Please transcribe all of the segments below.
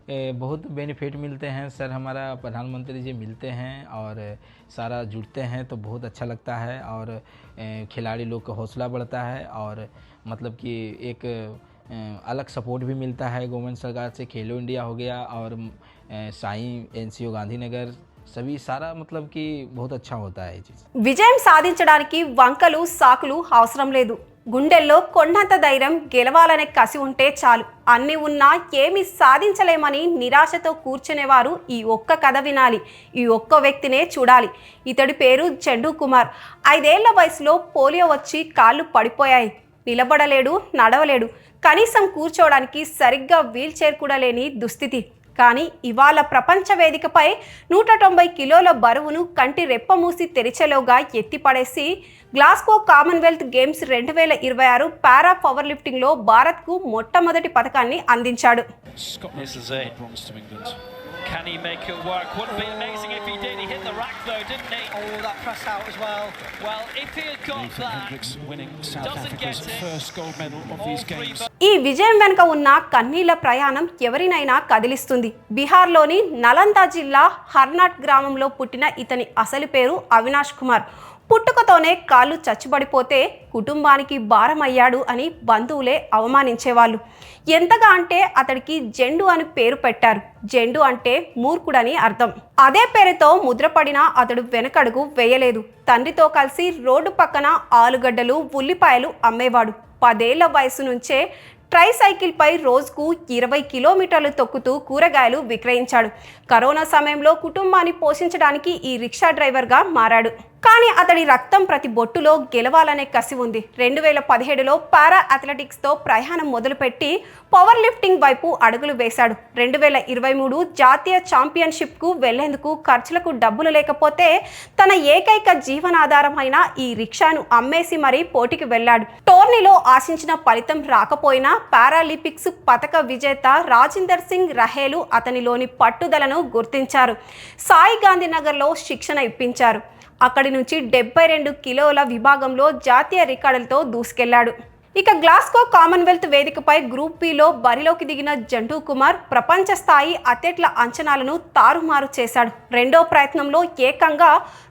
बहुत बेनिफिट मिलते हैं सर, हमारा प्रधानमंत्री जी मिलते हैं और सारा जुड़ते हैं तो बहुत अच्छा लगता है और खिलाड़ी लोग का हौसला बढ़ता है और मतलब कि एक अलग सपोर्ट भी मिलता है गवर्नमेंट सरकार से। खेलो इंडिया हो गया और साई एनसीओ गांधीनगर सभी सारा मतलब कि बहुत अच्छा होता है ये चीज़। విజయం సాధించడానికి వంకలు సాకులు అవసరం లేదు. గుండెల్లో కొండంత ధైర్యం, గెలవాలనే కసి ఉంటే చాలు. అన్ని ఉన్నా ఏమీ సాధించలేమని నిరాశతో కూర్చునేవారు ఈ ఒక్క కథ వినాలి, ఈ ఒక్క వ్యక్తినే చూడాలి. ఇతడి పేరు జండూ కుమార్. 5 ఏళ్ల వయసులో పోలియో వచ్చి కాళ్ళు పడిపోయాయి. నిలబడలేడు, నడవలేడు, కనీసం కూర్చోవడానికి సరిగ్గా వీల్ చైర్ కూడా లేని దుస్థితి. కానీ ఇవాళ ప్రపంచ వేదికపై 190 కిలోల బరువును కంటి రెప్ప మూసి తెరిచేలోగా ఎత్తిపడేసి Glasgow Commonwealth Games 2026 para power లిఫ్టింగ్లో భారత్కు మొట్టమొదటి పథకాన్ని అందించాడు. Can he make it work? Wouldn't be amazing if he did. He hit the rack though, didn't he? Oh, that press out as well. Well, if he had got that, winning South Africa's first gold medal of these games. ఈ విజయం వెనుక ఉన్న కన్నీళ్ల ప్రయాణం ఎవరినైనా కదిలిస్తుంది. బీహార్లోని నలందా జిల్లా హర్నాట్ గ్రామంలో పుట్టిన ఇతని అసలు పేరు అవినాష్ కుమార్. పుట్టుకతోనే కాళ్ళు చచ్చుబడిపోతే కుటుంబానికి భారమయ్యాడు అని బంధువులే అవమానించేవాళ్ళు. ఎంతగా అంటే అతడికి జెండు అని పేరు పెట్టారు. జెండు అంటే మూర్ఖుడని అర్థం. అదే పేరుతో ముద్రపడిన అతడు వెనకడుగు వేయలేదు. తండ్రితో కలిసి రోడ్డు పక్కన ఆలుగడ్డలు, ఉల్లిపాయలు అమ్మేవాడు. 10 ఏళ్ల వయసు నుంచే ట్రైసైకిల్ పై రోజుకు 20 కిలోమీటర్లు తొక్కుతూ కూరగాయలు విక్రయించాడు. కరోనా సమయంలో కుటుంబాన్ని పోషించడానికి ఈ రిక్షా డ్రైవర్గా మారాడు. కానీ అతడి రక్తం ప్రతి బొట్టులో గెలవాలనే కసి ఉంది. 2017లో పారా అథ్లెటిక్స్తో ప్రయాణం మొదలుపెట్టి పవర్ లిఫ్టింగ్ వైపు అడుగులు వేశాడు. 2023 జాతీయ ఛాంపియన్షిప్కు వెళ్లేందుకు ఖర్చులకు డబ్బులు లేకపోతే తన ఏకైక జీవనాధారమైన ఈ రిక్షాను అమ్మేసి మరీ పోటీకి వెళ్లాడు. టోర్నీలో ఆశించిన ఫలితం రాకపోయినా పారాలింపిక్స్ పతక విజేత రాజిందర్ సింగ్ రహేలు అతనిలోని పట్టుదలను గుర్తించారు. సాయి గాంధీనగర్లో శిక్షణ ఇప్పించారు. అక్కడి నుంచి 72 కిలోల విభాగంలో జాతీయ రికార్డులతో దూసుకెళ్లాడు. ఇక గ్లాస్గో కామన్వెల్త్ వేదికపై గ్రూప్ బిలో బరిలోకి దిగిన జండూ కుమార్ ప్రపంచ స్థాయి అథ్లెట్ల అంచనాలను తారుమారు చేశాడు. రెండో ప్రయత్నంలో ఏకంగా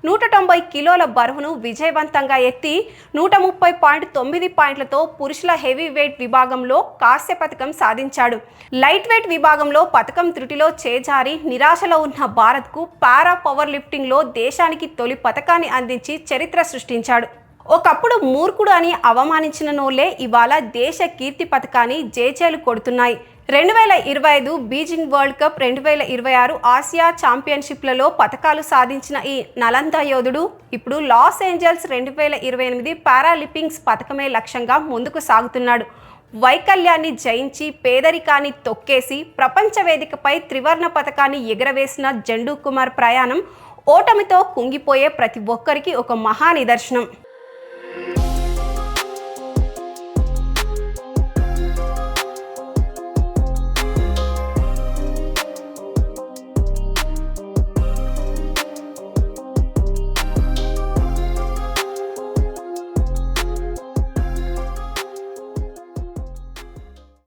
190 కిలోల బరువును విజయవంతంగా ఎత్తి 130.9 పాయింట్లతో పురుషుల హెవీ వెయిట్ విభాగంలో కాంస్య పథకం సాధించాడు. లైట్ వెయిట్ విభాగంలో పథకం త్రుటిలో చేజారి నిరాశలో ఉన్న భారత్కు పారా పవర్ లిఫ్టింగ్లో దేశానికి తొలి పథకాన్ని అందించి చరిత్ర సృష్టించాడు. ఒకప్పుడు మూర్ఖుడు అని అవమానించిన నోళ్లే ఇవాళ దేశ కీర్తి పథకాన్ని జేజేలు కొడుతున్నాయి. 2025 బీజింగ్ వరల్డ్ కప్, 2026 ఆసియా ఛాంపియన్షిప్లలో పథకాలు సాధించిన ఈ నలంద యోధుడు ఇప్పుడు లాస్ ఏంజల్స్ 2028 పారాలింపిక్స్ పథకమే లక్ష్యంగా ముందుకు సాగుతున్నాడు. వైకల్యాన్ని జయించి పేదరికాన్ని తొక్కేసి ప్రపంచ వేదికపై త్రివర్ణ పథకాన్ని ఎగరవేసిన జండూ కుమార్ ప్రయాణం ఓటమితో కుంగిపోయే ప్రతి ఒక్కరికి ఒక మహా నిదర్శనం.